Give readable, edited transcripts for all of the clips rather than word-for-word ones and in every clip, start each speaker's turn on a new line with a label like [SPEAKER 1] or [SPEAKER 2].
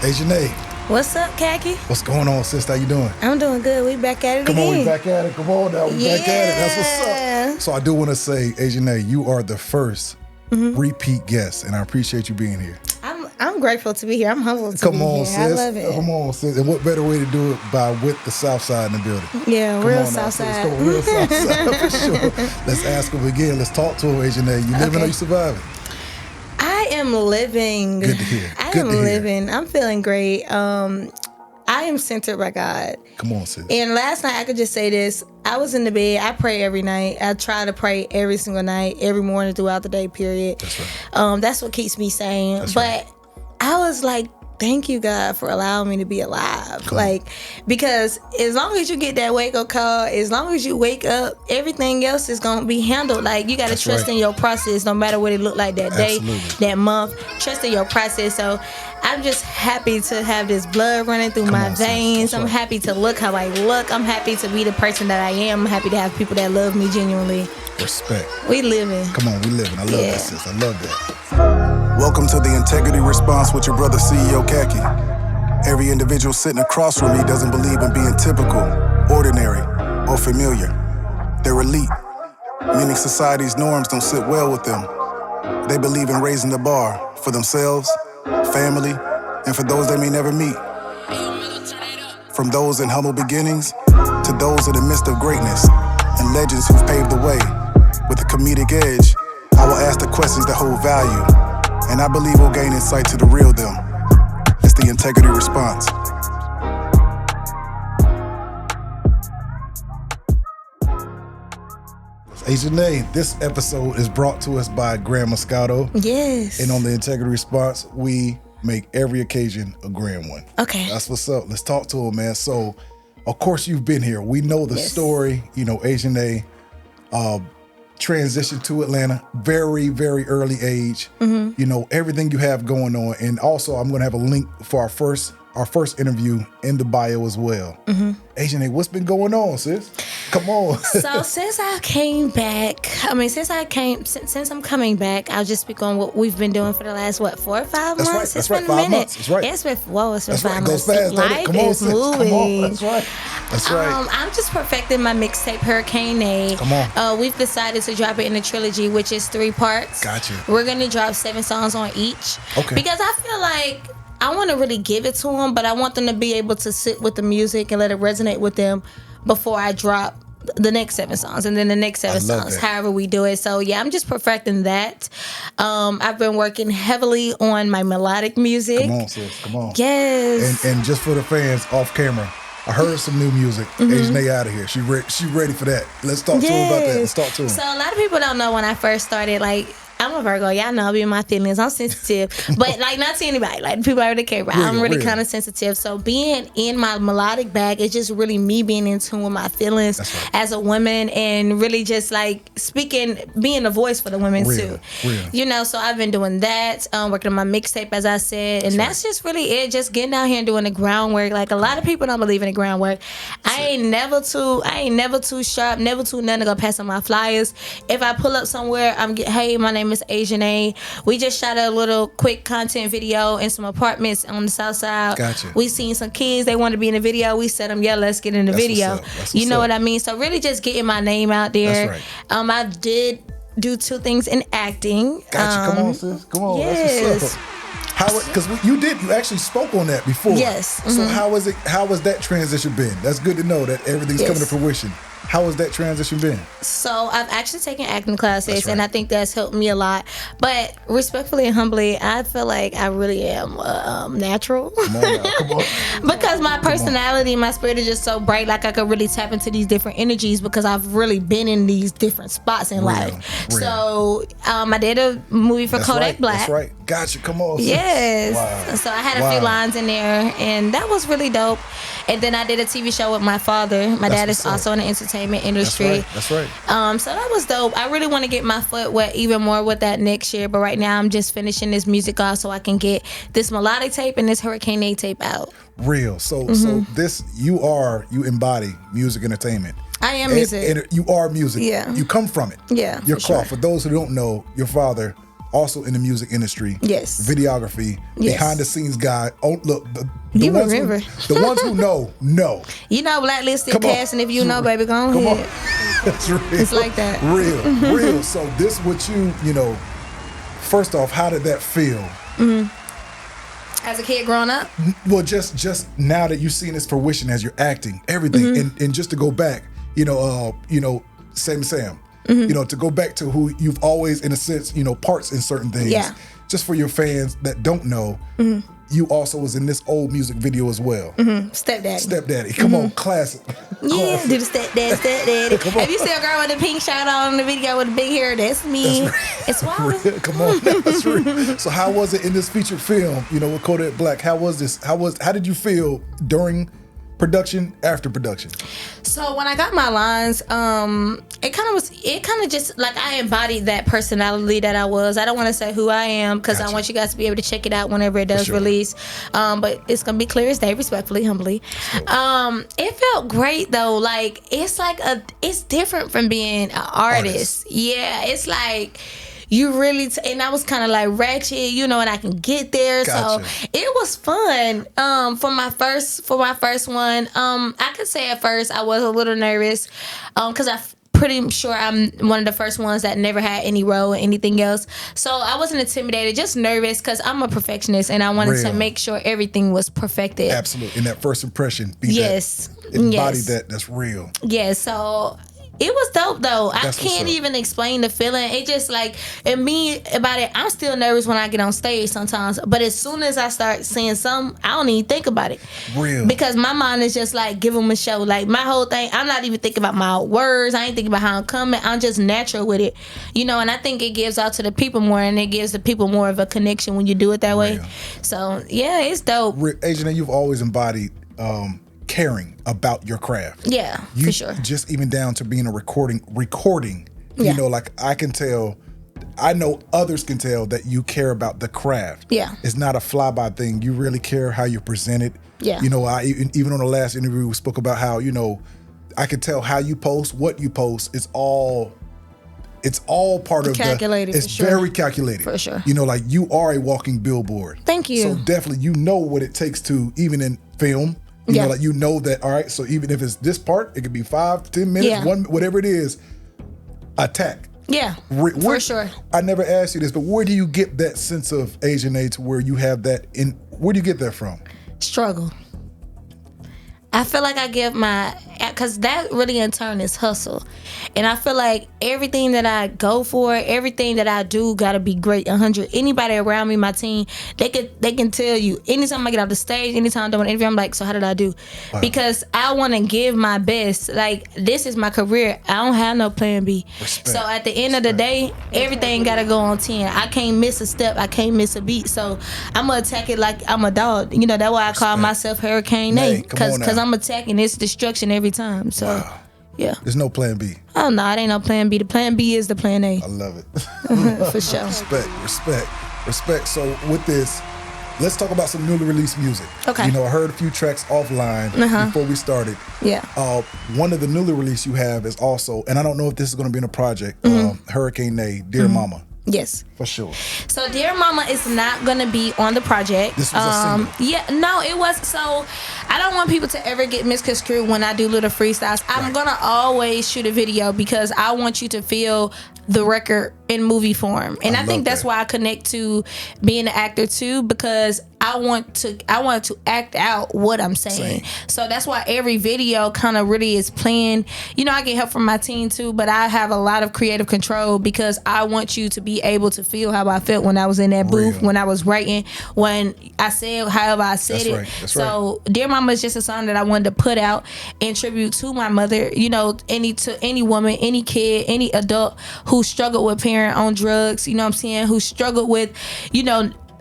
[SPEAKER 1] Asianae.
[SPEAKER 2] What's up, Khacki?
[SPEAKER 1] What's going on, sis? How you doing?
[SPEAKER 2] I'm doing good. We back at it
[SPEAKER 1] Come
[SPEAKER 2] again.
[SPEAKER 1] on, we back at it. Come on now, we back at it. That's what's up. So I do want to say, Asianae, you are the first repeat guest, and I appreciate you being here.
[SPEAKER 2] I'm grateful to be here. I'm humbled to be here.
[SPEAKER 1] Sis.
[SPEAKER 2] I love it.
[SPEAKER 1] Come on, sis. And what better way to do it by with the South Side in the building?
[SPEAKER 2] Yeah,
[SPEAKER 1] Come
[SPEAKER 2] real
[SPEAKER 1] on
[SPEAKER 2] South
[SPEAKER 1] now, sis.
[SPEAKER 2] Side.
[SPEAKER 1] Come on, real South Side for sure. Let's ask him again. Let's talk to him, Asianae. You living or you surviving?
[SPEAKER 2] I am living.
[SPEAKER 1] Good to hear.
[SPEAKER 2] I am living. I'm feeling great. I am centered by God.
[SPEAKER 1] Come on, sis.
[SPEAKER 2] And last night, I could just say this. I was in the bed. I pray every night. I try to pray every single night, every morning throughout the day, period.
[SPEAKER 1] That's right.
[SPEAKER 2] That's what keeps me sane.
[SPEAKER 1] That's
[SPEAKER 2] but
[SPEAKER 1] right.
[SPEAKER 2] I was like, thank you, God, for allowing me to be alive. Because as long as you get that wake-up call, as long as you wake up, everything else is going to be handled. Like, you got to trust in your process, no matter what it looked like that day, that month. Trust in your process. So I'm just happy to have this blood running through my veins. I'm happy to look how I look. I'm happy to be the person that I am. I'm happy to have people that love me genuinely.
[SPEAKER 1] Respect.
[SPEAKER 2] We living.
[SPEAKER 1] Come on, we living. I love that, sis. I love that. Welcome to the Integrity Response with your brother, CEO Khacki. Every individual sitting across from me doesn't believe in being typical, ordinary, or familiar. They're elite, meaning society's norms don't sit well with them. They believe in raising the bar for themselves, family, and for those they may never meet. From those in humble beginnings to those in the midst of greatness and legends who've paved the way. With a comedic edge, I will ask the questions that hold value, and I believe we'll gain insight to the real them. It's the Integrity Response. Asianae, this episode is brought to us by Grand Moscato.
[SPEAKER 2] Yes.
[SPEAKER 1] And on the Integrity Response, we make every occasion a grand one.
[SPEAKER 2] Okay.
[SPEAKER 1] That's what's up. Let's talk to him, man. So, of course, you've been here. We know the story. You know, Asianae transitioned to Atlanta very, very early age. You know, everything you have going on. And also, I'm going to have a link for our first interview in the bio as well. Asianae, what's been going on, sis? Come on.
[SPEAKER 2] So since I came back, since I'm coming back, I'll just speak on what we've been doing for the last, 4 or 5 months?
[SPEAKER 1] That's right. 5 months. That's right.
[SPEAKER 2] It's been 5 months.
[SPEAKER 1] It goes fast.
[SPEAKER 2] Life
[SPEAKER 1] Come on,
[SPEAKER 2] is
[SPEAKER 1] sis.
[SPEAKER 2] moving.
[SPEAKER 1] Come on. That's right. That's right.
[SPEAKER 2] I'm just perfecting my mixtape, Hurricane.
[SPEAKER 1] Come on.
[SPEAKER 2] We've decided to drop it in a trilogy, which is 3 parts.
[SPEAKER 1] Gotcha.
[SPEAKER 2] We're going to drop 7 songs on each.
[SPEAKER 1] Okay.
[SPEAKER 2] Because I feel like I want to really give it to them, but I want them to be able to sit with the music and let it resonate with them before I drop the next 7 songs and then the next 7 songs, however we do it. So yeah, I'm just perfecting that. I've been working heavily on my melodic music.
[SPEAKER 1] Come on, sis. Come on.
[SPEAKER 2] Yes.
[SPEAKER 1] And just for the fans off camera, I heard some new music. Asianae out of here. She ready for that. Let's talk to her about that. Let's talk to her.
[SPEAKER 2] So a lot of people don't know when I first started, I'm a Virgo. Y'all know I be in my feelings. I'm sensitive. But, not to anybody. People I really care about. I'm really kind of sensitive. So, being in my melodic bag is just really me being in tune with my feelings as a woman and really just, speaking, being a voice for the women, too. You know, so I've been doing that, working on my mixtape, as I said. And that's just really it. Just getting out here and doing the groundwork. A lot of people don't believe in the groundwork. I ain't never too sharp, never too nothing to go pass on my flyers. If I pull up somewhere, hey, my name is Asianae. We just shot a little quick content video in some apartments on the south side.
[SPEAKER 1] Gotcha.
[SPEAKER 2] We seen some kids, they wanted to be in the video. We said them, let's get in the video. You know what I mean? So really just getting my name out there.
[SPEAKER 1] That's right.
[SPEAKER 2] I did do 2 things in acting.
[SPEAKER 1] Gotcha. Come on, sis. Come on.
[SPEAKER 2] Yes.
[SPEAKER 1] That's what's up. Because you actually spoke on that before.
[SPEAKER 2] Yes.
[SPEAKER 1] So how has that transition been? That's good to know that everything's coming to fruition. How has that transition been? So
[SPEAKER 2] I've actually taken acting classes, and I think that's helped me a lot. But respectfully and humbly, I feel like I really am natural.
[SPEAKER 1] Come on now. Come on.
[SPEAKER 2] Because my personality, my spirit is just so bright. I could really tap into these different energies because I've really been in these different spots in life. So I did a movie for Kodak Black.
[SPEAKER 1] That's right. Gotcha. Come on.
[SPEAKER 2] Yes.
[SPEAKER 1] Wow.
[SPEAKER 2] So I had a few lines in there, and that was really dope. And then I did a TV show with my father. My dad is also in the entertainment industry.
[SPEAKER 1] That's right.
[SPEAKER 2] So that was dope. I really want to get my foot wet even more with that next year. But right now, I'm just finishing this music off so I can get this melodic tape and this Hurricane tape out.
[SPEAKER 1] Real. So this, you embody music entertainment.
[SPEAKER 2] I am music.
[SPEAKER 1] And you are music.
[SPEAKER 2] Yeah.
[SPEAKER 1] You come from it.
[SPEAKER 2] Yeah.
[SPEAKER 1] Your cloth. For those who don't know, your father also in the music industry.
[SPEAKER 2] Yes.
[SPEAKER 1] Videography,
[SPEAKER 2] Yes.
[SPEAKER 1] behind the scenes guy. Oh, look, the
[SPEAKER 2] You
[SPEAKER 1] ones
[SPEAKER 2] remember.
[SPEAKER 1] the ones who know.
[SPEAKER 2] You know, blacklisted
[SPEAKER 1] Come on.
[SPEAKER 2] cast, and if you know, baby, go
[SPEAKER 1] Come
[SPEAKER 2] ahead.
[SPEAKER 1] on. That's real.
[SPEAKER 2] It's like that.
[SPEAKER 1] Real. So this what you know, first off, how did that feel?
[SPEAKER 2] As a kid growing up?
[SPEAKER 1] Well, just now that you've seen this fruition as you're acting, everything, and just to go back, Sam, to go back to who you've always, in a sense, parts in certain things.
[SPEAKER 2] Yeah.
[SPEAKER 1] Just for your fans that don't know, you also was in this old music video as well. Stepdaddy. Come on, classic.
[SPEAKER 2] Yeah,
[SPEAKER 1] Classic.
[SPEAKER 2] do the stepdaddy.
[SPEAKER 1] Come on.
[SPEAKER 2] If you see a girl with a pink shirt on in the video with a big hair, that's me. It's wild.
[SPEAKER 1] Come on, that's real. So how was it in this featured film, with Kodak Black? How was this? How did you feel during production, after production?
[SPEAKER 2] So when I got my lines, it kind of just like I embodied that personality that I was. I don't want to say who I am because I want you guys to be able to check it out whenever it does release. But it's gonna be clear as day, respectfully, humbly. It felt great though. Like it's different from being an artist. Yeah, it's like you really and I was kind of like ratchet, and I can get there.
[SPEAKER 1] Gotcha.
[SPEAKER 2] So it was fun. For my first one, I could say at first I was a little nervous, because I'm pretty sure I'm one of the first ones that never had any role or anything else. So I wasn't intimidated, just nervous because I'm a perfectionist and I wanted to make sure everything was perfected.
[SPEAKER 1] Absolutely. In that first impression,
[SPEAKER 2] embody
[SPEAKER 1] that's real.
[SPEAKER 2] Yes. So it was dope though.
[SPEAKER 1] That's
[SPEAKER 2] I can't even explain the feeling. It just and me about it, I'm still nervous when I get on stage sometimes. But as soon as I start seeing something, I don't even think about it.
[SPEAKER 1] Real.
[SPEAKER 2] Because my mind is just like, give them a show. Like my whole thing, I'm not even thinking about my words. I ain't thinking about how I'm coming. I'm just natural with it. And I think it gives out to the people more, and it gives the people more of a connection when you do it that way. So yeah, it's dope.
[SPEAKER 1] Asianae, you've always embodied caring about your craft.
[SPEAKER 2] Yeah, for sure.
[SPEAKER 1] Just even down to being a recording.
[SPEAKER 2] Yeah.
[SPEAKER 1] Like I can tell, I know others can tell that you care about the craft.
[SPEAKER 2] Yeah.
[SPEAKER 1] It's not a fly-by thing. You really care how you present it.
[SPEAKER 2] Yeah.
[SPEAKER 1] I even on the last interview we spoke about how, I can tell how you post, what you post. It's all part of
[SPEAKER 2] calculated.
[SPEAKER 1] It's very calculated.
[SPEAKER 2] For sure.
[SPEAKER 1] Like you are a walking billboard.
[SPEAKER 2] Thank you.
[SPEAKER 1] So definitely what it takes to, even in film, that, all right, so even if it's this part, it could be 5, 10 minutes, one, whatever it is, attack.
[SPEAKER 2] Yeah, for sure.
[SPEAKER 1] I never asked you this, but where do you get that sense of Asianae to where you have that where do you get that from?
[SPEAKER 2] Struggle. I feel like I give because that really in turn is hustle. And I feel like everything that I go for, everything that I do gotta be great, 100. Anybody around me, my team, they can tell you, anytime I get off the stage, anytime I'm doing an interview, I'm like, so how did I do? Wow. Because I wanna give my best. Like, this is my career. I don't have no plan B.
[SPEAKER 1] Respect.
[SPEAKER 2] So at the end of the day, everything gotta go on 10. I can't miss a step, I can't miss a beat. So I'm gonna attack it like I'm a dog. That's why I call myself Hurricane A. Because I'm attacking, it's destruction every time. So yeah.
[SPEAKER 1] There's no plan B.
[SPEAKER 2] Oh no, it ain't no plan B. The plan B is the plan A.
[SPEAKER 1] I love it.
[SPEAKER 2] For sure.
[SPEAKER 1] Respect. So with this, let's talk about some newly released music.
[SPEAKER 2] Okay.
[SPEAKER 1] I heard a few tracks offline before we started.
[SPEAKER 2] Yeah.
[SPEAKER 1] One of the newly released you have is also, and I don't know if this is going to be in a project, Hurricane A, Dear Mama.
[SPEAKER 2] Yes.
[SPEAKER 1] For sure.
[SPEAKER 2] So Dear Mama is not gonna be on the project.
[SPEAKER 1] This was a single.
[SPEAKER 2] Yeah, no, it was. So I don't want people to ever get misconstrued when I do little freestyles. I'm gonna always shoot a video because I want you to feel the record in movie form. And I think that's why I connect to being an actor too, because I want to act out what I'm saying. So that's why every video kind of really is planned. I get help from my team too, but I have a lot of creative control because I want you to be able to feel how I felt when I was in that booth, when I was writing, when I said however I said it.
[SPEAKER 1] That's
[SPEAKER 2] so Dear Mama is just a song that I wanted to put out in tribute to my mother. Any woman, any kid, any adult who struggled with parent on drugs, who struggled with,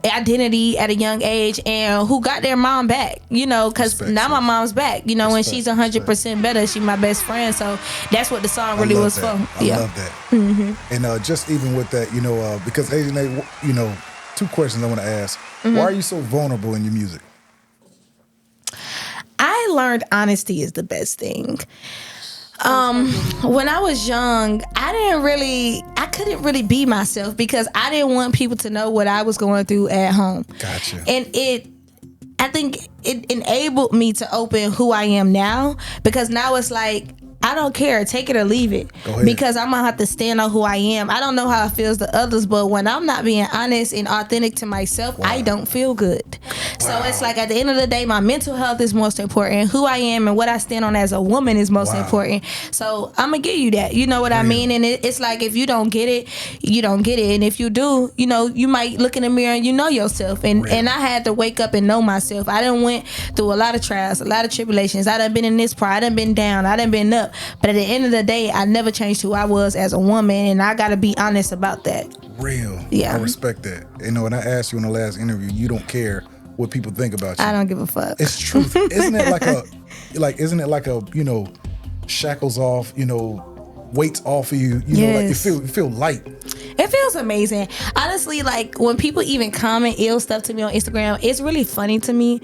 [SPEAKER 2] identity at a young age and who got their mom back, because now my mom's back, when she's 100% better, she's my best friend. So that's what the song really was for.
[SPEAKER 1] I love that. And just even with that, because Asianae, 2 questions I want to ask. Why are you so vulnerable in your music?
[SPEAKER 2] I learned honesty is the best thing. When I was young, I couldn't really be myself because I didn't want people to know what I was going through at home.
[SPEAKER 1] Gotcha.
[SPEAKER 2] And I think it enabled me to open who I am now, because now it's like, I don't care, take it or leave it, because I'm gonna have to stand on who I am. I don't know how it feels to others, but when I'm not being honest and authentic to myself, I don't feel good. So it's like, at the end of the day, my mental health is most important. Who I am and what I stand on as a woman is most important. So I'm gonna give you that. You know what I mean? And it's like, if you don't get it, you don't get it. And if you do, you might look in the mirror and you know yourself. And I had to wake up and know myself. I done went through a lot of trials, a lot of tribulations. I done been in this part. I done been down. I done been up. But at the end of the day, I never changed who I was as a woman, and I gotta be honest about that.
[SPEAKER 1] Real.
[SPEAKER 2] Yeah.
[SPEAKER 1] I respect that. And I asked you in the last interview, you don't care what people think about you.
[SPEAKER 2] I don't give a fuck.
[SPEAKER 1] It's truth. Isn't it like a shackles off, weights off of you, like you feel light.
[SPEAKER 2] It feels amazing. Honestly, like when people even comment ill stuff to me on Instagram, it's really funny to me.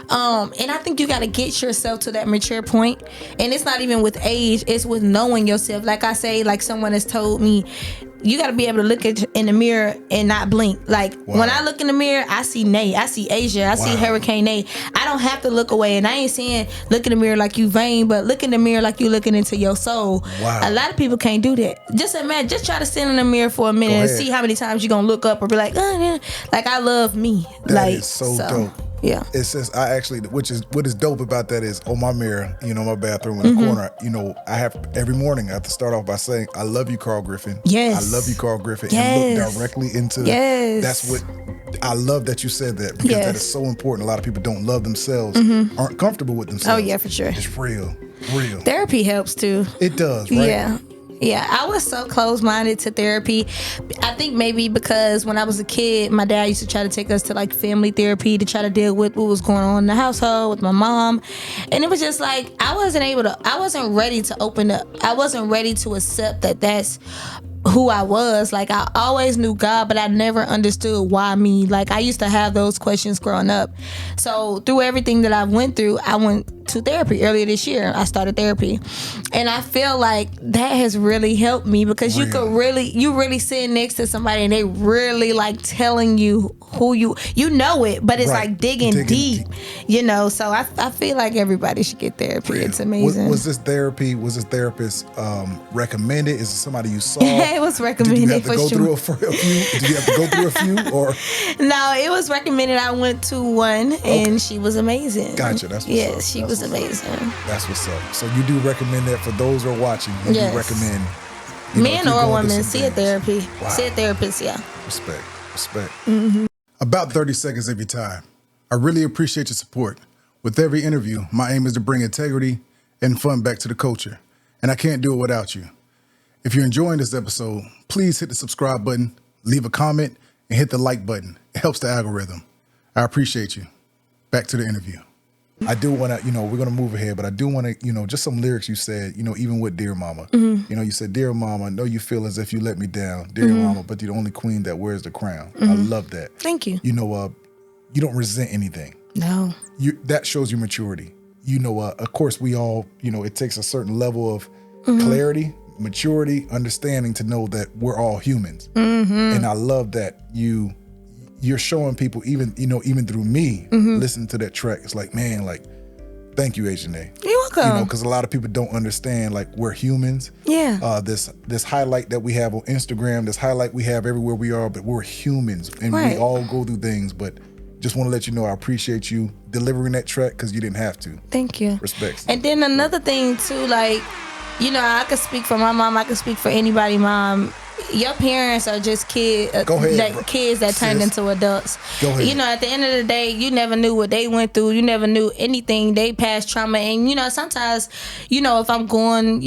[SPEAKER 2] And I think you got to get yourself to that mature point. And it's not even with age, it's with knowing yourself. Like I say, like someone has told me, you got to be able to look in the mirror and not blink. Like when I look in the mirror, I see Nay, I see Asia, I see Hurricane Nay. I don't have to look away. And I ain't saying look in the mirror like you vain, but look in the mirror like you looking into your soul. A lot of people can't do that. Just imagine, just try to stand in the mirror for a minute and see how many times you're going to look up or be like, oh, yeah. Like, I love me.
[SPEAKER 1] That is so dope.
[SPEAKER 2] Yeah.
[SPEAKER 1] It says, what is dope about that is on my mirror, my bathroom in the corner, I have every morning I have to start off by saying, I love you, Carl Griffin.
[SPEAKER 2] Yes.
[SPEAKER 1] I love you, Carl Griffin. And look directly into that's what I love that you said that, because that is so important. A lot of people don't love themselves, aren't comfortable with themselves.
[SPEAKER 2] Oh yeah, for sure.
[SPEAKER 1] It's real.
[SPEAKER 2] Therapy helps too.
[SPEAKER 1] It does, right?
[SPEAKER 2] Yeah, I was so close-minded to therapy. I think maybe because when I was a kid, my dad used to try to take us to like family therapy to try to deal with what was going on in the household with my mom. And it was just like, I wasn't ready to open up. I wasn't ready to accept that that's who I was. Like, I always knew God, but I never understood why me. Like, I used to have those questions growing up. So through everything that I went through, I went to therapy earlier this year. I started therapy, and I feel like that has really helped me, because you really sitting next to somebody and they really like telling you who you know it, but it's like digging deep. So I feel like everybody should get therapy. It's amazing.
[SPEAKER 1] Was this therapist recommended? Is it somebody you saw?
[SPEAKER 2] It was recommended.
[SPEAKER 1] Did you have to go through a few? Did you have to go through a few? Or
[SPEAKER 2] no, it was recommended. I went to one, and she was amazing.
[SPEAKER 1] Gotcha. That's what's up.
[SPEAKER 2] She was amazing.
[SPEAKER 1] That's what's up. So you do recommend that for those who are watching. You do recommend
[SPEAKER 2] men or women see a therapy.
[SPEAKER 1] Wow.
[SPEAKER 2] See a therapist. Yeah.
[SPEAKER 1] Respect. About 30 seconds of your time. I really appreciate your support. With every interview, my aim is to bring integrity and fun back to the culture, and I can't do it without you. If you're enjoying this episode, please hit the subscribe button, leave a comment, and hit the like button. It helps the algorithm. I appreciate you. Back to the interview. I do want to, we're going to move ahead, but I do want to, just some lyrics you said, even with Dear Mama. You said, Dear Mama, I know you feel as if you let me down. Dear Mama, but you're the only queen that wears the crown. I love that.
[SPEAKER 2] Thank you.
[SPEAKER 1] You don't resent anything.
[SPEAKER 2] No.
[SPEAKER 1] That shows you maturity. Of course, we all, it takes a certain level of clarity, maturity, understanding to know that we're all humans. And I love that you're showing people, even through me, listening to that track. It's like, man, like, thank you, Asianae.
[SPEAKER 2] You're welcome.
[SPEAKER 1] Because a lot of people don't understand, like, we're humans.
[SPEAKER 2] Yeah.
[SPEAKER 1] This highlight that we have on Instagram, this highlight we have everywhere we are, but we're humans, and we all go through things. But just want to let you know, I appreciate you delivering that track, because you didn't have to.
[SPEAKER 2] Thank you.
[SPEAKER 1] Respect.
[SPEAKER 2] And then another thing too, like, I could speak for my mom. I could speak for anybody, mom. Your parents are just kids that turned into adults.
[SPEAKER 1] Go ahead.
[SPEAKER 2] At the end of the day, you never knew what they went through. You never knew anything. They passed trauma. And, sometimes, if I'm going,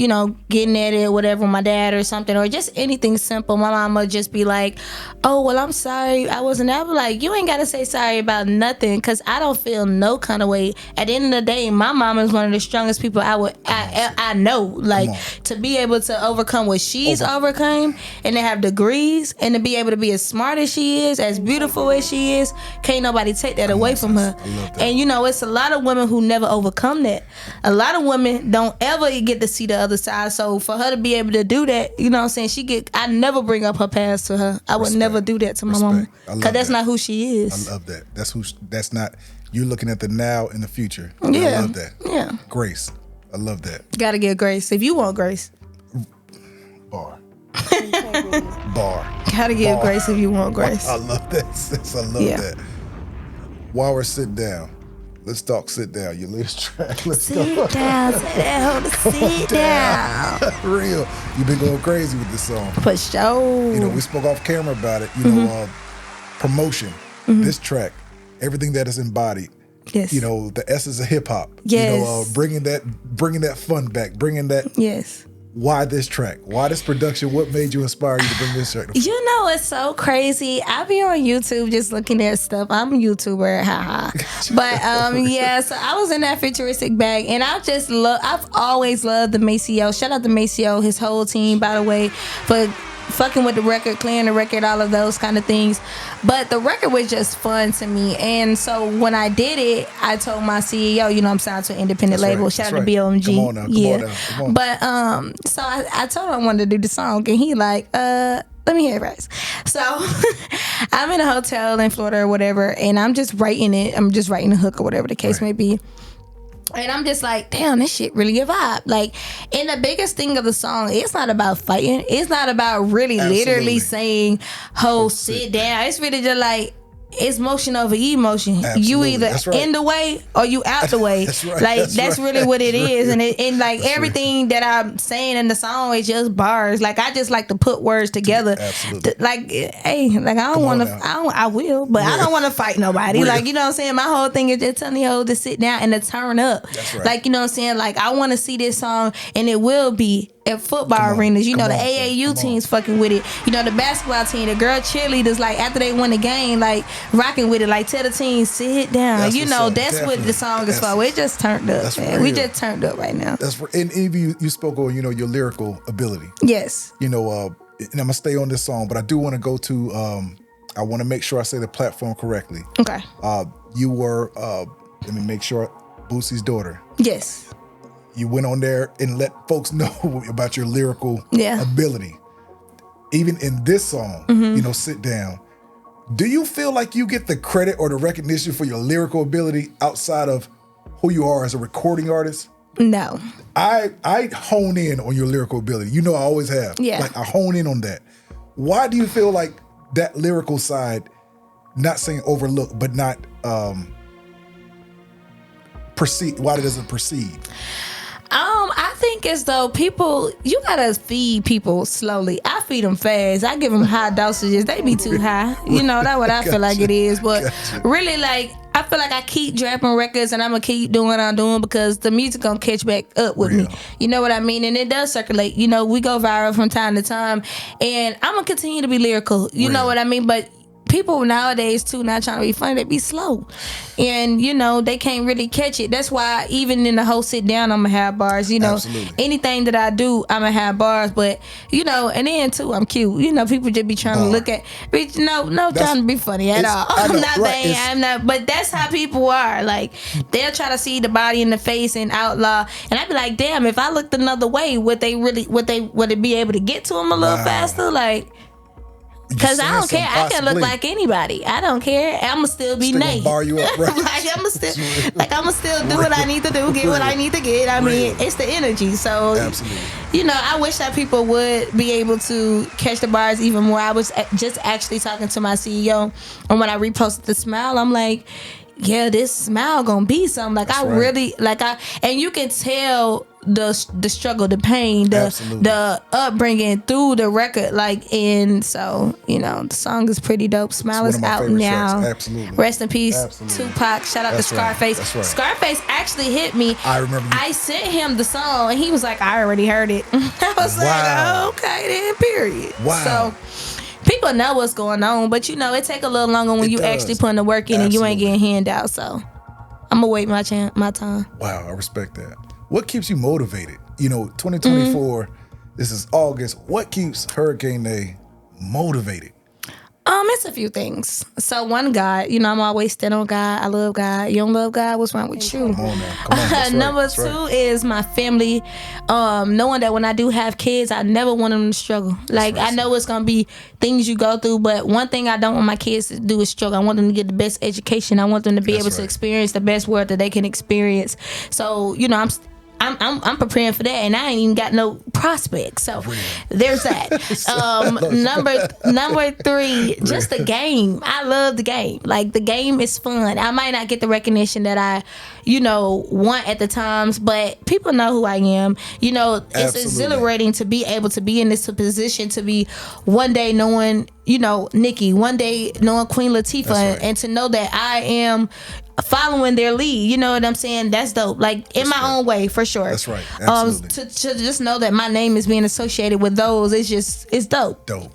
[SPEAKER 2] getting at it or whatever, my dad or something, or just anything simple, my mom would just be like, oh, well, I'm sorry. I wasn't ever like, you ain't got to say sorry about nothing, because I don't feel no kind of way. At the end of the day, my mom is one of the strongest people I know. Like, to be able to overcome what she's overcome, and to have degrees and to be able to be as smart as she is, as beautiful as she is, can't nobody take that away from her.
[SPEAKER 1] I love that.
[SPEAKER 2] And you know, it's a lot of women who never overcome that. A lot of women don't ever get to see the other side. So for her to be able to do that, you know what I'm saying? I never bring up her past to her. I would never do that to my mama. Because that's not who she is.
[SPEAKER 1] I love that. That's not, you're looking at the now and the future.
[SPEAKER 2] Yeah.
[SPEAKER 1] I love that.
[SPEAKER 2] Yeah.
[SPEAKER 1] Grace. I love that.
[SPEAKER 2] Gotta get grace. If you want grace.
[SPEAKER 1] Bar. Bar.
[SPEAKER 2] Gotta give grace if you want grace.
[SPEAKER 1] I love that, sis. I love that. While we're sitting down, let's talk sit down. Your latest track. Let's
[SPEAKER 2] sit down. Sit down.
[SPEAKER 1] Real. You've been going crazy with this song.
[SPEAKER 2] For sure.
[SPEAKER 1] You know, we spoke off camera about it. You know, promotion. This track, everything that is embodied.
[SPEAKER 2] Yes.
[SPEAKER 1] You know, the essence of hip hop.
[SPEAKER 2] Yes.
[SPEAKER 1] You know, bringing that fun back, bringing that.
[SPEAKER 2] Yes.
[SPEAKER 1] Why this track? Why this production? What made you inspire you to bring this track?
[SPEAKER 2] You know, it's so crazy. I be on YouTube just looking at stuff. I'm a YouTuber, haha. But yeah, so I was in that futuristic bag, and I've always loved the Maceo. Shout out to Maceo, his whole team, by the way, for fucking with the record, clearing the record, all of those kind of things. But the record was just fun to me. And so when I did it, I told my CEO, you know, I'm signed to an independent label.
[SPEAKER 1] Right.
[SPEAKER 2] Shout out
[SPEAKER 1] Right.
[SPEAKER 2] to BOMG.
[SPEAKER 1] Come on now. Come on.
[SPEAKER 2] But so I told him I wanted to do the song, and he like, let me hear it first. So I'm in a hotel in Florida or whatever, and I'm just writing it. I'm just writing a hook or whatever the case may be. And I'm just like, damn, this shit really a vibe. Like, and the biggest thing of the song, it's not about fighting. It's not about really literally saying, ho, sit down. It's really just like, it's motion over emotion.
[SPEAKER 1] Absolutely.
[SPEAKER 2] You either
[SPEAKER 1] That's right.
[SPEAKER 2] in the way or you out the way.
[SPEAKER 1] That's right.
[SPEAKER 2] Like
[SPEAKER 1] That's
[SPEAKER 2] really
[SPEAKER 1] right.
[SPEAKER 2] what it
[SPEAKER 1] That's
[SPEAKER 2] is.
[SPEAKER 1] right.
[SPEAKER 2] And like
[SPEAKER 1] That's
[SPEAKER 2] everything that I'm saying in the song is just bars. Like I just like to put words together.
[SPEAKER 1] Absolutely.
[SPEAKER 2] Like, hey, like I don't want to. I will, but I don't want to fight nobody.
[SPEAKER 1] Real.
[SPEAKER 2] Like, you know what I'm saying. My whole thing is just telling you all to sit down and to turn up.
[SPEAKER 1] That's right.
[SPEAKER 2] Like, you know what I'm saying. Like I want to see this song, and it will be at football arenas. You know, the AAU teams fucking with it. You know, the basketball team, the girl cheerleaders, like after they win the game, like rocking with it. Like tell the team sit down.
[SPEAKER 1] That's
[SPEAKER 2] you
[SPEAKER 1] what's
[SPEAKER 2] know,
[SPEAKER 1] up.
[SPEAKER 2] that's
[SPEAKER 1] Definitely.
[SPEAKER 2] what the song is for. We just turned up,
[SPEAKER 1] That's
[SPEAKER 2] man. We
[SPEAKER 1] real.
[SPEAKER 2] just turned up right now.
[SPEAKER 1] That's and even you spoke on, you know, your lyrical ability.
[SPEAKER 2] Yes.
[SPEAKER 1] You know, and I'm gonna stay on this song, but I do want to go to. I want to make sure I say the platform correctly.
[SPEAKER 2] Okay.
[SPEAKER 1] You were. Let me make sure. Boosie's daughter.
[SPEAKER 2] Yes.
[SPEAKER 1] You went on there and let folks know about your lyrical
[SPEAKER 2] Yeah.
[SPEAKER 1] ability. Even in this song, you know, sit down. Do you feel like you get the credit or the recognition for your lyrical ability outside of who you are as a recording artist?
[SPEAKER 2] No.
[SPEAKER 1] I hone in on your lyrical ability. You know, I always have.
[SPEAKER 2] Yeah.
[SPEAKER 1] Like I hone in on that. Why do you feel like that lyrical side, not saying overlooked, but not proceed? Why doesn't proceed?
[SPEAKER 2] I think as though people, you gotta feed people slowly. I feed them fast. I give them high dosages. They be too high. You know, that's what I feel like it is. But really, like, I feel like I keep dropping records and I'm gonna keep doing what I'm doing because the music gonna catch back up with me. You know what I mean? And it does circulate. You know, we go viral from time to time, and I'm gonna continue to be lyrical. You know what I mean? But people nowadays too, not trying to be funny, they be slow, and you know they can't really catch it. That's why even in the whole sit down, I'm gonna have bars. You know, anything that I do, I'm gonna have bars. But you know, and then too, I'm cute. You know, people just be trying to look at, but no trying to be funny at all. I'm not vain. I'm not. But that's how people are. Like they'll try to see the body in the face and outlaw, and I'd be like, damn, if I looked another way, would it be able to get to them a little faster? Like. Because I don't care. I can look like anybody. I don't care. I'ma still be Nate.
[SPEAKER 1] Bar you up, right?
[SPEAKER 2] I'ma still do what I need to do, get what I need to get. I mean, it's the energy. So, you know, I wish that people would be able to catch the bars even more. I was just actually talking to my CEO, and when I reposted the smile, I'm like, yeah, this smile gonna be something. Like really and you can tell the struggle, the pain, the upbringing through the record. Like, and so, you know, the song is pretty dope. Smile is out now.
[SPEAKER 1] Absolutely.
[SPEAKER 2] Rest in peace, Tupac. Shout out to Scarface. Scarface actually hit me.
[SPEAKER 1] I remember.
[SPEAKER 2] I sent him the song, and he was like, "I already heard it." I was like, oh, "Okay, then." Period.
[SPEAKER 1] Wow.
[SPEAKER 2] So. People know what's going on, but you know, it take a little longer when you actually putting the work in and you ain't getting handouts. So I'm gonna wait my time.
[SPEAKER 1] Wow, I respect that. What keeps you motivated? You know, 2024, This is August. What keeps Hurricane A motivated?
[SPEAKER 2] It's a few things. So one, God, I'm always stand on God. I love God. You don't love God? What's wrong with you?
[SPEAKER 1] Come on now. Come on. That's
[SPEAKER 2] Number
[SPEAKER 1] right.
[SPEAKER 2] two is my family. Knowing that when I do have kids, I never want them to struggle. Like, I know it's going to be things you go through, but one thing I don't want my kids to do is struggle. I want them to get the best education. I want them to be able to experience the best world that they can experience. So, I'm preparing for that, and I ain't even got no prospects. So there's that. Number three, just the game. I love the game. Like, the game is fun. I might not get the recognition that I, want at the times, but people know who I am. It's exhilarating to be able to be in this position, to be one day knowing, Nicki, one day knowing Queen Latifah, and to know that I am following their lead. You know what I'm saying? That's dope. Like, in my own way, for sure.
[SPEAKER 1] That's right. Absolutely.
[SPEAKER 2] To just know that my name is being associated with those, it's dope.
[SPEAKER 1] Dope.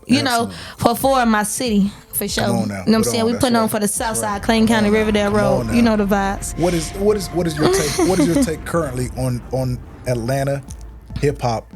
[SPEAKER 2] For my city, for sure.
[SPEAKER 1] Come on now.
[SPEAKER 2] You know what I'm saying? We putting on for the South Side, Clayton County, Riverdale Road. You know the vibes.
[SPEAKER 1] What is your take? What is your take currently on Atlanta hip hop?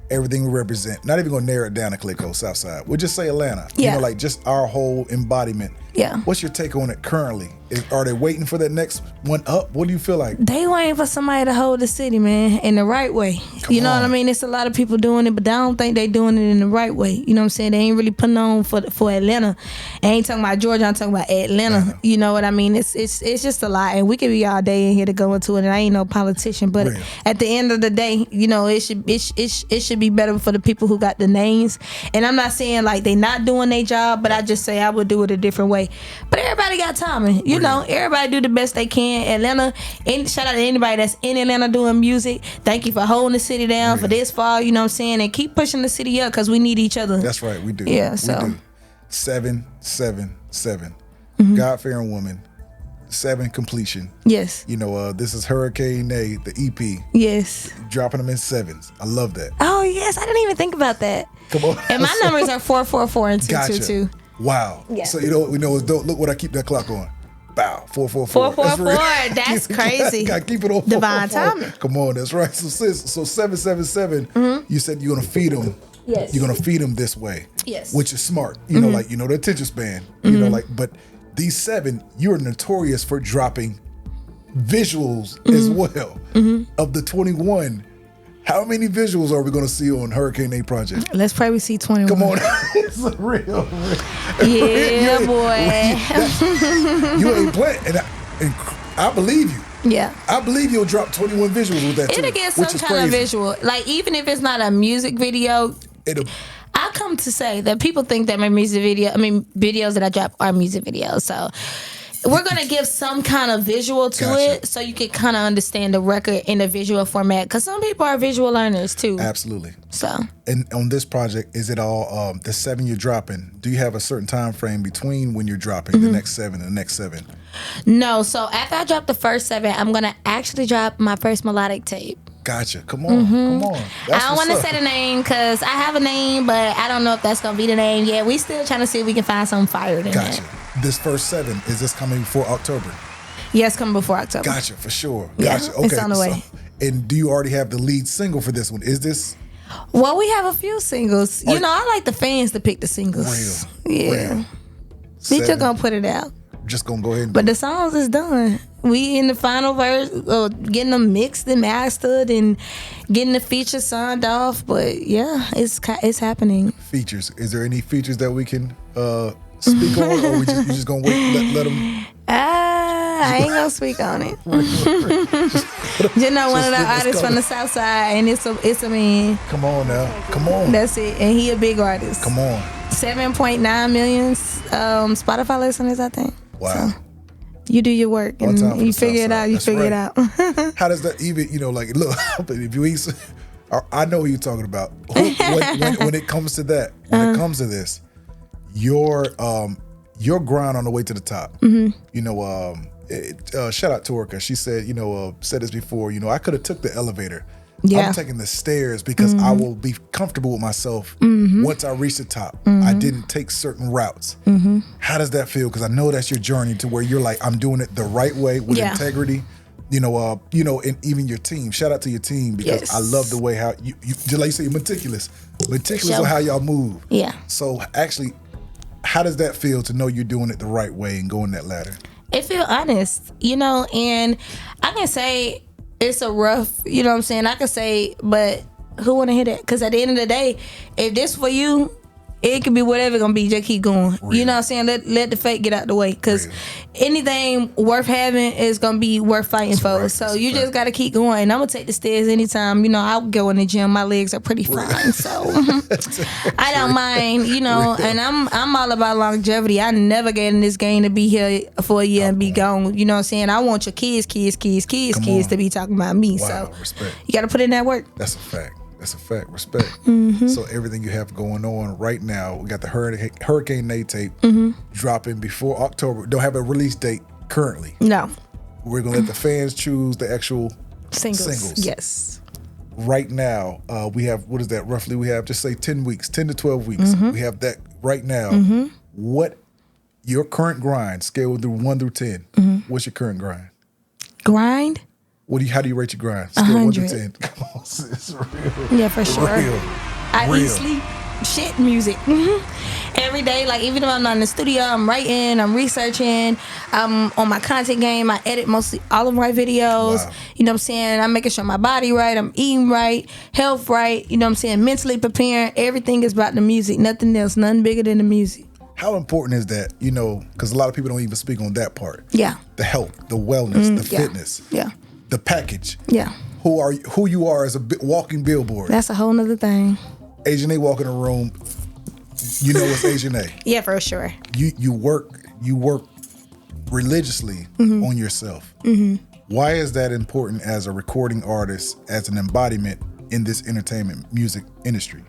[SPEAKER 1] Everything we represent. Not even gonna narrow it down to Clicko, South Side. We'll just say Atlanta.
[SPEAKER 2] Yeah.
[SPEAKER 1] Like just our whole embodiment.
[SPEAKER 2] Yeah.
[SPEAKER 1] What's your take on it currently? Are they waiting for that next one up? What do you feel like?
[SPEAKER 2] They waiting for somebody to hold the city, man, in the right way. You know what I mean? It's a lot of people doing it, but I don't think they doing it in the right way. You know what I'm saying? They ain't really putting on for Atlanta. I ain't talking about Georgia. I'm talking about Atlanta. You know what I mean? It's just a lot, and we could be all day in here to go into it. And I ain't no politician, but at the end of the day, it should be better for the people who got the names. And I'm not saying like they not doing their job, but I just say I would do it a different way. But everybody got timing. Everybody do the best they can. Atlanta, and shout out to anybody that's in Atlanta doing music. Thank you for holding the city down for this fall. You know what I'm saying? And keep pushing the city up, because we need each other.
[SPEAKER 1] That's right. We do.
[SPEAKER 2] Yeah.
[SPEAKER 1] We
[SPEAKER 2] So
[SPEAKER 1] do. 777. God-fearing woman. 7 completion.
[SPEAKER 2] Yes.
[SPEAKER 1] This is Hurricane A, the EP.
[SPEAKER 2] Yes.
[SPEAKER 1] Dropping them in 7s. I love that.
[SPEAKER 2] Oh yes, I didn't even think about that.
[SPEAKER 1] Come on.
[SPEAKER 2] And my numbers are 444 and 222.
[SPEAKER 1] Gotcha. Wow.
[SPEAKER 2] Yeah.
[SPEAKER 1] So what we know is dope. Look what I keep that clock on. Bow. 444.
[SPEAKER 2] 444. That's crazy.
[SPEAKER 1] Gotta keep it on.
[SPEAKER 2] Divine timing.
[SPEAKER 1] Come on, that's right. So 777. You said you're gonna feed them.
[SPEAKER 2] Yes.
[SPEAKER 1] You're gonna feed them this way.
[SPEAKER 2] Yes.
[SPEAKER 1] Which is smart. The attention span. But these 7, you're notorious for dropping visuals as well. Of the 21. How many visuals are we going to see on Hurricane A project?
[SPEAKER 2] Let's probably see 21.
[SPEAKER 1] Come on. It's real.
[SPEAKER 2] Yeah, boy.
[SPEAKER 1] You ain't playing. And I believe you.
[SPEAKER 2] Yeah.
[SPEAKER 1] I believe you'll drop 21 visuals with that too.
[SPEAKER 2] It'll get some kind of visual. Like, even if it's not a music video, I come to say that people think that my videos that I drop are music videos. So we're going to give some kind of visual to it, so you can kind of understand the record in a visual format, because some people are visual learners too.
[SPEAKER 1] Absolutely.
[SPEAKER 2] So,
[SPEAKER 1] and on this project, is it all the 7 you're dropping? Do you have a certain time frame between when you're dropping the next 7 and the next 7?
[SPEAKER 2] No. So after I drop the first 7, I'm going to actually drop my first melodic tape.
[SPEAKER 1] Gotcha. Come on. Come on.
[SPEAKER 2] I don't want to say the name, because I have a name, but I don't know if that's going to be the name yet. We still trying to see if we can find something fire in
[SPEAKER 1] Gotcha.
[SPEAKER 2] that.
[SPEAKER 1] This first 7, is this coming before October?
[SPEAKER 2] Yes, coming before October.
[SPEAKER 1] Gotcha, for sure.
[SPEAKER 2] Yeah,
[SPEAKER 1] Gotcha. Okay.
[SPEAKER 2] it's on the way.
[SPEAKER 1] And do you already have the lead single for this one? Is this?
[SPEAKER 2] Well, we have a few singles. I like the fans to pick the singles.
[SPEAKER 1] Real.
[SPEAKER 2] We just gonna put it out.
[SPEAKER 1] Just gonna go ahead and
[SPEAKER 2] But the songs is done. We in the final verse, getting them mixed and mastered and getting the features signed off. But yeah, it's happening.
[SPEAKER 1] Features. Is there any features that we can speak on, or you just gonna wait, let them?
[SPEAKER 2] I ain't gonna speak on it. One of the artists from the South Side, and it's a man.
[SPEAKER 1] Come on now, come on.
[SPEAKER 2] That's it, and he a big artist.
[SPEAKER 1] Come on.
[SPEAKER 2] 7.9 million Spotify listeners, I think.
[SPEAKER 1] Wow.
[SPEAKER 2] So, you do your work and you figure it out. You figure it out.
[SPEAKER 1] How does that even? Look. If you eat, I know who you're talking about. When it comes to that, when it comes to this, your grind on the way to the top. Shout out to her, because she said, said this before. I could have took the elevator.
[SPEAKER 2] Yeah.
[SPEAKER 1] I'm taking the stairs because I will be comfortable with myself once I reach the top. I didn't take certain routes. How does that feel? Because I know that's your journey to where you're like, I'm doing it the right way with integrity. and even your team. Shout out to your team because I love the way how you just like you say, meticulous on how y'all move.
[SPEAKER 2] Yeah.
[SPEAKER 1] So actually, how does that feel to know you're doing it the right way and going that ladder?
[SPEAKER 2] It feel honest, and I can say it's a rough, you know what I'm saying? I can say, but who want to hear that? Because at the end of the day, if this for you, it could be whatever gonna be. Just keep going. Real. You know what I'm saying? Let the fake get out the way. Because anything worth having is gonna be worth fighting for. Right. So you just gotta keep going. I'm gonna take the stairs anytime. I'll go in the gym. My legs are pretty fine, so I don't mind. And I'm all about longevity. I never get in this game to be here for a year and be gone. You know what I'm saying? I want your kids to be talking about me.
[SPEAKER 1] Wow,
[SPEAKER 2] so
[SPEAKER 1] respect.
[SPEAKER 2] You gotta put in that work.
[SPEAKER 1] That's a fact. Respect. Mm-hmm. So everything you have going on right now, we got the Hurricane Nate tape dropping before October. Don't have a release date currently.
[SPEAKER 2] No.
[SPEAKER 1] We're going to let the fans choose the actual singles.
[SPEAKER 2] Yes.
[SPEAKER 1] Right now, we have, what is that roughly? We have, just say 10 to 12 weeks. Mm-hmm. We have that right now. Mm-hmm. What your current grind, scale through 1 through 10, what's your current grind?
[SPEAKER 2] Grind?
[SPEAKER 1] How do you rate your grind? Scale 1 to 10. Come on,
[SPEAKER 2] sis, real. Yeah, for sure. I eat, sleep, shit, music. Every day, like even if I'm not in the studio, I'm writing, I'm researching, I'm on my content game. I edit mostly all of my videos. Wow. You know what I'm saying? I'm making sure my body right, I'm eating right, health right. You know what I'm saying? Mentally preparing. Everything is about the music. Nothing else. Nothing bigger than the music.
[SPEAKER 1] How important is that? Because a lot of people don't even speak on that part.
[SPEAKER 2] Yeah.
[SPEAKER 1] The health, the wellness, the fitness.
[SPEAKER 2] Yeah.
[SPEAKER 1] The package.
[SPEAKER 2] Yeah.
[SPEAKER 1] Who you are as a walking billboard.
[SPEAKER 2] That's a whole nother thing.
[SPEAKER 1] Asianae walk in a room, it's Asianae.
[SPEAKER 2] Yeah, for sure.
[SPEAKER 1] You work religiously on yourself. Mm-hmm. Why is that important as a recording artist, as an embodiment in this entertainment music industry?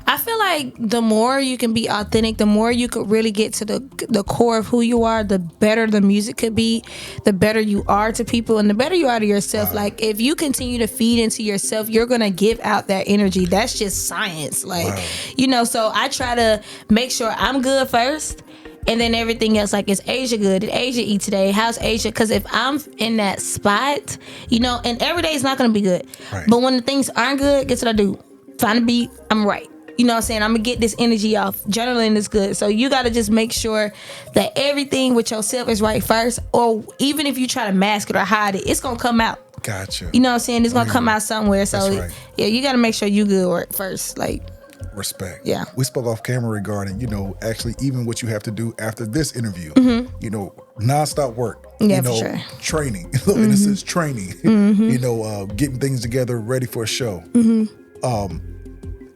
[SPEAKER 2] I feel like the more you can be authentic, the more you could really get to the core of who you are, the better the music could be, the better you are to people, and the better you are to yourself. Wow. Like, if you continue to feed into yourself, you're going to give out that energy. That's just science. Like, wow. So I try to make sure I'm good first. And then everything else, like, is Asia good? Did Asia eat today? How's Asia? Because if I'm in that spot, and every day is not going to be good. Right. But when the things aren't good, guess what I do? Find a beat, I'm right. You know what I'm saying? I'm going to get this energy off. Journaling is good. So you got to just make sure that everything with yourself is right first. Or even if you try to mask it or hide it, it's going to come out.
[SPEAKER 1] Gotcha.
[SPEAKER 2] You know what I'm saying? It's going to come out somewhere. So, right. Yeah, you got to make sure you good first. Like,
[SPEAKER 1] respect.
[SPEAKER 2] Yeah.
[SPEAKER 1] We spoke off camera regarding, actually even what you have to do after this interview. Mm-hmm. Nonstop work.
[SPEAKER 2] Yeah, for sure.
[SPEAKER 1] Training. In a sense, training. Mm-hmm. Getting things together, ready for a show. Mm-hmm.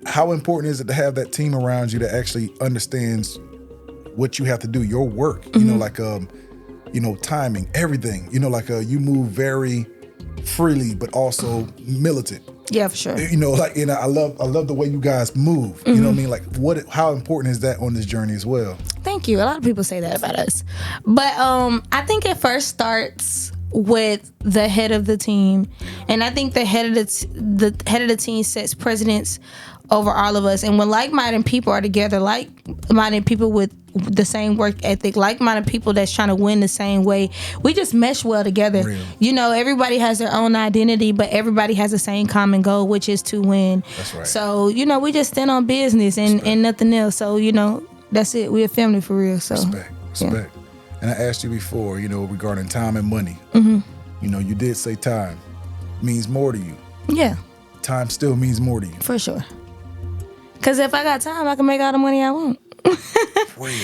[SPEAKER 1] How important is it to have that team around you that actually understands what you have to do, your work? Mm-hmm. Timing, everything. You move very freely, but also militant.
[SPEAKER 2] Yeah, for sure.
[SPEAKER 1] I love the way you guys move. Mm-hmm. You know what I mean? How important is that on this journey as well? Thank you.
[SPEAKER 2] A lot of people say that about us, but I think it first starts with the head of the team, and I think the head of the team sets precedence over all of us. And when like-minded people are together, like-minded people with the same work ethic, like-minded people that's trying to win the same way, we just mesh well together. Real. Everybody has their own identity, but everybody has the same common goal, which is to win.
[SPEAKER 1] That's right.
[SPEAKER 2] So, we just stand on business and nothing else. So, that's it. We're a family for real. So
[SPEAKER 1] Respect. Yeah. And I asked you before, regarding time and money.
[SPEAKER 2] Mm-hmm.
[SPEAKER 1] You did say time means more to you.
[SPEAKER 2] Yeah.
[SPEAKER 1] Time still means more to you.
[SPEAKER 2] For sure. Because if I got time, I can make all the money I want.
[SPEAKER 1] Real.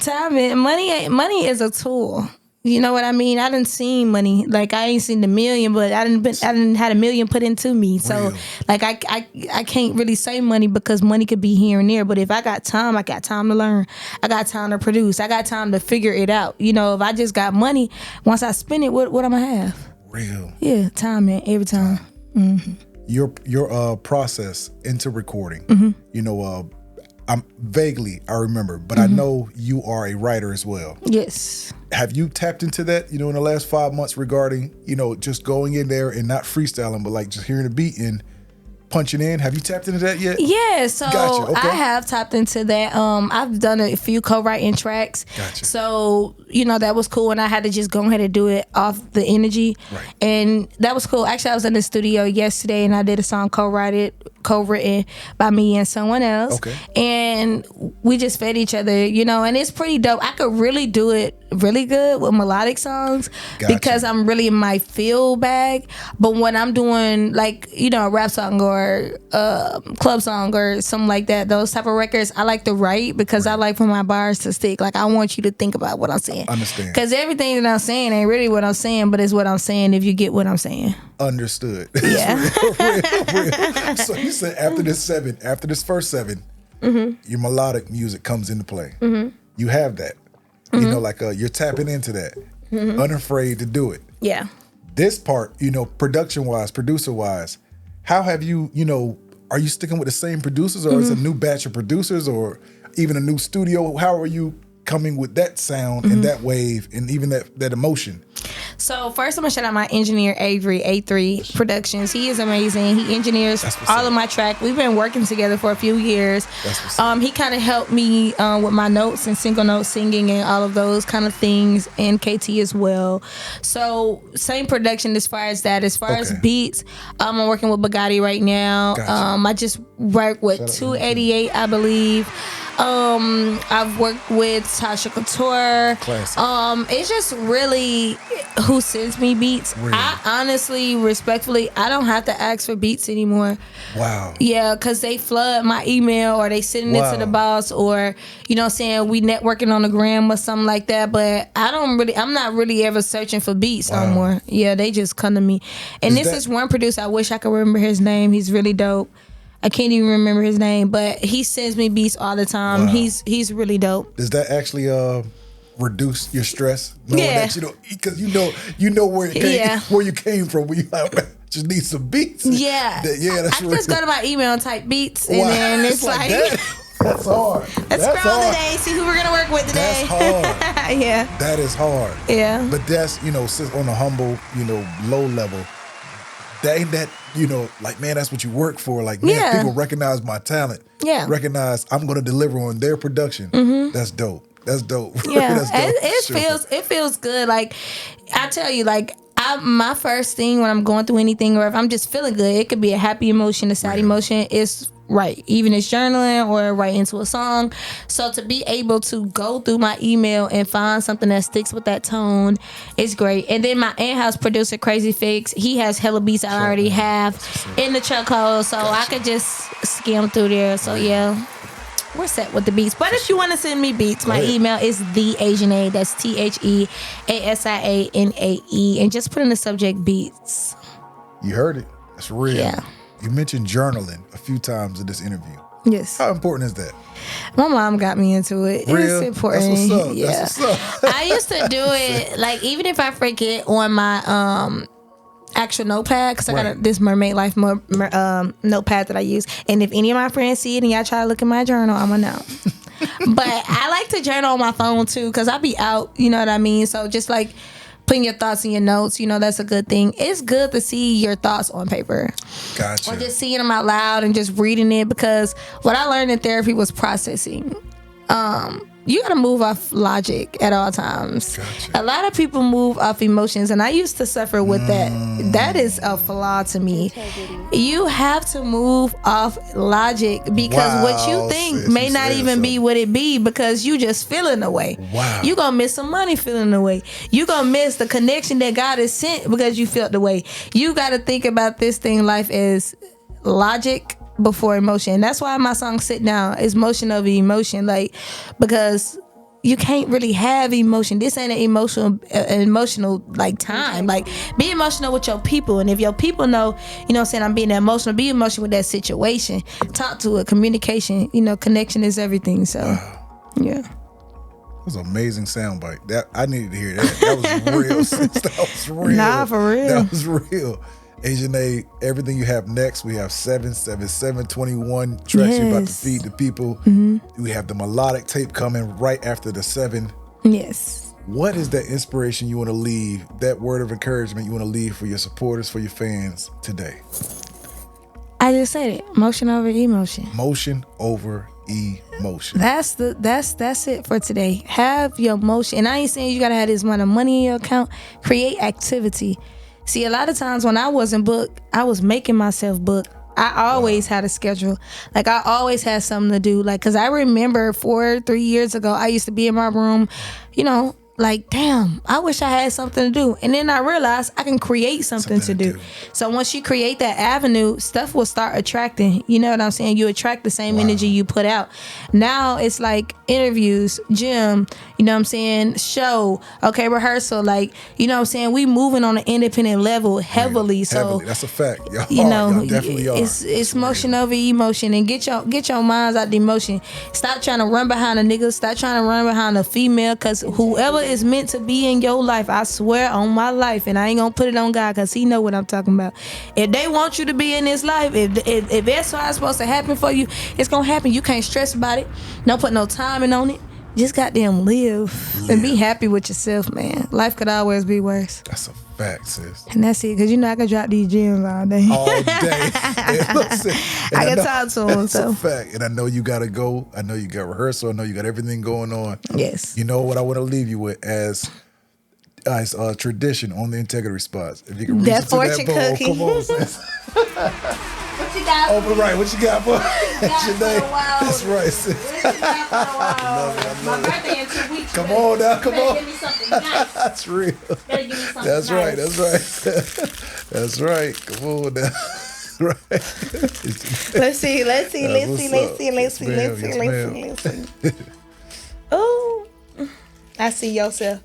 [SPEAKER 2] Time and money is a tool. You know what I mean? I done seen money. Like, I ain't seen the million, but I done had a million put into me. So, like, I can't really say money because money could be here and there. But if I got time to learn. I got time to produce. I got time to figure it out. If I just got money, once I spend it, what am I have?
[SPEAKER 1] Real.
[SPEAKER 2] Yeah, time, man. Every time. Mm-hmm.
[SPEAKER 1] Your process into recording.
[SPEAKER 2] Mm-hmm.
[SPEAKER 1] I remember, but I know you are a writer as well.
[SPEAKER 2] Yes.
[SPEAKER 1] Have you tapped into that, in the last 5 months regarding, just going in there and not freestyling, but like just hearing a beat and
[SPEAKER 3] punching in. Have you tapped into that yet?
[SPEAKER 2] Yeah, so
[SPEAKER 3] Gotcha. Okay.
[SPEAKER 2] I have tapped into that. I've done a few co-writing tracks.
[SPEAKER 3] Gotcha.
[SPEAKER 2] So, that was cool, and I had to just go ahead and do it off the energy.
[SPEAKER 3] Right.
[SPEAKER 2] And that was cool. Actually, I was in the studio yesterday, and I did a song co-written by me and someone else.
[SPEAKER 3] Okay.
[SPEAKER 2] And we just fed each other, and it's pretty dope. I could really do it really good with melodic songs because I'm really in my feel bag. But when I'm doing like, a rap song or a club song or something like that, those type of records, I like to write because I like for my bars to stick. Like, I want you to think about what I'm saying.
[SPEAKER 3] Understand.
[SPEAKER 2] Because everything that I'm saying ain't really what I'm saying, but it's what I'm saying if you get what I'm saying.
[SPEAKER 3] Understood.
[SPEAKER 2] Yeah.
[SPEAKER 3] real. So you said after this first 7, your melodic music comes into play. You have that. Like you're tapping into that. Unafraid to do it.
[SPEAKER 2] Yeah.
[SPEAKER 3] This part, production-wise, producer-wise, how have you, are you sticking with the same producers, or is it a new batch of producers, or even a new studio? How are you coming with that sound and that wave and even that emotion?
[SPEAKER 2] So first I'm gonna shout out my engineer Avery A3 Productions. He is amazing. He engineers all of my track. We've been working together for a few years. He kind of helped me with my notes and single note singing and all of those kind of things, and KT as well. So same production as far as that. As far as beats, I'm working with Bugatti right now.
[SPEAKER 3] Gotcha.
[SPEAKER 2] I just worked with 288, I believe. I've worked with Tasha Couture.
[SPEAKER 3] Classic.
[SPEAKER 2] It's just really who sends me beats.
[SPEAKER 3] Really?
[SPEAKER 2] I honestly, respectfully, I don't have to ask for beats anymore.
[SPEAKER 3] Wow.
[SPEAKER 2] Yeah, because they flood my email, or they sending it to the boss, or we networking on the gram or something like that. But I'm not really ever searching for beats no more. Yeah, they just come to me. And this is one producer, I wish I could remember his name. He's really dope. I can't even remember his name, but he sends me beats all the time. Wow. He's really dope.
[SPEAKER 3] Does that actually reduce your stress? Knowing that because you know where you came from. Where you just need some beats.
[SPEAKER 2] Yeah,
[SPEAKER 3] that's
[SPEAKER 2] I just go to my email and type beats, and then it's like
[SPEAKER 3] that's hard.
[SPEAKER 2] Let's scroll today, see who we're gonna work with today.
[SPEAKER 3] That's hard.
[SPEAKER 2] Yeah,
[SPEAKER 3] that is hard.
[SPEAKER 2] Yeah,
[SPEAKER 3] but that's on a humble low level. That ain't that, like, man, that's what you work for. Like, man, people recognize my talent. Yeah. Recognize I'm going to deliver on their production. That's dope. That's dope.
[SPEAKER 2] Yeah.
[SPEAKER 3] That's dope.
[SPEAKER 2] It feels good. Like, I tell you, like, my first thing when I'm going through anything, or if I'm just feeling good, it could be a happy emotion, a sad emotion. It's right. Even it's journaling or write into a song. So to be able to go through my email and find something that sticks with that tone is great. And then my in-house producer, Crazy Fix, he has hella beats I already have in the chokehold. So I could just skim through there. So yeah, we're set with the beats. But if you want to send me beats, my email is theasianae. That's TheAsianae. And just put in the subject beats.
[SPEAKER 3] You heard it. That's real.
[SPEAKER 2] Yeah.
[SPEAKER 3] You mentioned journaling a few times in this interview.
[SPEAKER 2] Yes.
[SPEAKER 3] How important is that?
[SPEAKER 2] My mom got me into it.
[SPEAKER 3] Real?
[SPEAKER 2] It's important.
[SPEAKER 3] That's what's up.
[SPEAKER 2] Yeah.
[SPEAKER 3] That's what's up.
[SPEAKER 2] I used to do it, like, even if I forget on my actual notepad, because I got this Mermaid Life notepad that I use. And if any of my friends see it and y'all try to look at my journal, I'm going to know. But I like to journal on my phone, too, because I be out, you know what I mean? So just, like, putting your thoughts in your notes, that's a good thing. It's good to see your thoughts on paper.
[SPEAKER 3] Gotcha.
[SPEAKER 2] Or just seeing them out loud and just reading it, because what I learned in therapy was processing. You gotta move off logic at all times.
[SPEAKER 3] Gotcha.
[SPEAKER 2] A lot of people move off emotions, and I used to suffer with that. That is a flaw to me. You have to move off logic, because what you think may not even be what it be, because you just feeling the way.
[SPEAKER 3] Wow.
[SPEAKER 2] You gonna miss some money feeling the way. You gonna miss the connection that God has sent because you felt the way. You gotta think about this thing life as logic before emotion. That's why my song Sit Down is motion over emotion, like, because you can't really have emotion. This ain't an emotional like time. Like, be emotional with your people, and if your people know, I'm being emotional, be emotional with that situation. Talk to it. Communication, connection is everything. So yeah.
[SPEAKER 3] That was an amazing soundbite. That I needed to hear that. That was real. That was real.
[SPEAKER 2] Nah, for real.
[SPEAKER 3] That was real. Asianae, everything you have next, we have 7/7/7/21 tracks you're about to feed the people. We have the melodic tape coming right after the 7.
[SPEAKER 2] Yes.
[SPEAKER 3] What is that inspiration you want to leave, that word of encouragement you want to leave for your supporters, for your fans today?
[SPEAKER 2] I I just said it. Motion over emotion.
[SPEAKER 3] Motion over emotion.
[SPEAKER 2] That's it for today. Have your motion. And I ain't saying you gotta have this amount of money in your account. Create activity. See, a lot of times when I wasn't booked, I was making myself book. I always had a schedule. Like, I always had something to do. Like, cause I remember 3 years ago, I used to be in my room, you know, like, damn, I wish I had something to do. And then I realized I can create something to do. So once you create that avenue, stuff will start attracting. You know what I'm saying? You attract the same energy you put out. Now it's like interviews, gym, you know what I'm saying? Show, okay, rehearsal. Like, you know what I'm saying? We moving on an independent level heavily. So
[SPEAKER 3] that's a fact. Y'all,
[SPEAKER 2] you know,
[SPEAKER 3] y'all definitely are.
[SPEAKER 2] It's motion over emotion, and get your minds out the emotion. Stop trying to run behind a nigga. Stop trying to run behind a female, cause whoever is meant to be in your life, I swear on my life, and I ain't gonna put it on God, cause he know what I'm talking about. If they want you to be in this life, if that's what's supposed to happen for you, it's gonna happen. You can't stress about it. Don't put no timing on it. Just goddamn live and be happy with yourself, man. Life could always be worse.
[SPEAKER 3] That's a fact, sis.
[SPEAKER 2] And that's it, cause you know I can drop these gems all day.
[SPEAKER 3] All day. And listen,
[SPEAKER 2] I can talk to them.
[SPEAKER 3] That's
[SPEAKER 2] So
[SPEAKER 3] a fact. And I know you gotta go. I know you got rehearsal. I know you got everything going on.
[SPEAKER 2] yes,
[SPEAKER 3] You know what I want to leave you with as tradition on the Integrity Response. If you can reach
[SPEAKER 2] That
[SPEAKER 3] into that
[SPEAKER 2] fortune
[SPEAKER 3] bowl,
[SPEAKER 2] cookie.
[SPEAKER 3] come on, sis.
[SPEAKER 2] what you got?
[SPEAKER 3] Over right. What you got, boy?
[SPEAKER 2] got
[SPEAKER 3] Your
[SPEAKER 2] for
[SPEAKER 3] name?
[SPEAKER 2] a while?
[SPEAKER 3] That's right, sis.
[SPEAKER 2] My birthday in 2 weeks.
[SPEAKER 3] Come on now, come on.
[SPEAKER 2] Give me something nice.
[SPEAKER 3] That's real.
[SPEAKER 2] Better give me something
[SPEAKER 3] That's
[SPEAKER 2] nice.
[SPEAKER 3] right. That's right. That's right. Come on now. Right.
[SPEAKER 2] Let's see.
[SPEAKER 3] That's what's up.
[SPEAKER 2] Oh, I see yourself.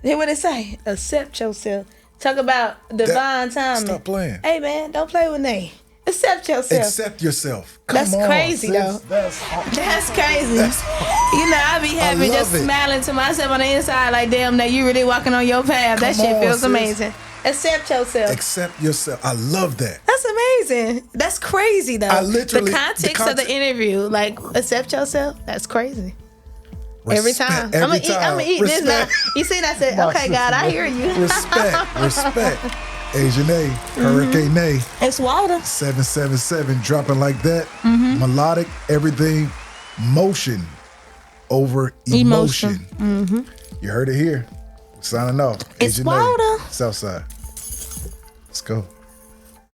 [SPEAKER 2] Hear what it say? Accept yourself. Talk about divine timing.
[SPEAKER 3] Stop playing.
[SPEAKER 2] Hey man, don't play with me. Accept yourself.
[SPEAKER 3] Accept yourself. Come
[SPEAKER 2] That's
[SPEAKER 3] on,
[SPEAKER 2] crazy,
[SPEAKER 3] sis.
[SPEAKER 2] though.
[SPEAKER 3] That's hard.
[SPEAKER 2] That's crazy.
[SPEAKER 3] That's hard.
[SPEAKER 2] You know, I be happy
[SPEAKER 3] love
[SPEAKER 2] just
[SPEAKER 3] it.
[SPEAKER 2] smiling to myself on the inside, like, damn, that you really walking on your path. That
[SPEAKER 3] Come
[SPEAKER 2] shit
[SPEAKER 3] on,
[SPEAKER 2] feels
[SPEAKER 3] sis.
[SPEAKER 2] amazing. Accept yourself.
[SPEAKER 3] Accept yourself. I love that.
[SPEAKER 2] That's amazing. That's crazy, though.
[SPEAKER 3] I literally-
[SPEAKER 2] the context of the interview, like, accept yourself. That's crazy. Every time. I'm
[SPEAKER 3] Every
[SPEAKER 2] gonna eat this now. You see that? I said,
[SPEAKER 3] My
[SPEAKER 2] okay, God, I hear you.
[SPEAKER 3] Respect. Asianae, Hurricane
[SPEAKER 2] It's water.
[SPEAKER 3] 777, dropping like that. Melodic, everything, motion over emotion. You heard it here. Signing off.
[SPEAKER 2] It's
[SPEAKER 3] Asianae,
[SPEAKER 2] water.
[SPEAKER 3] Southside. Let's go.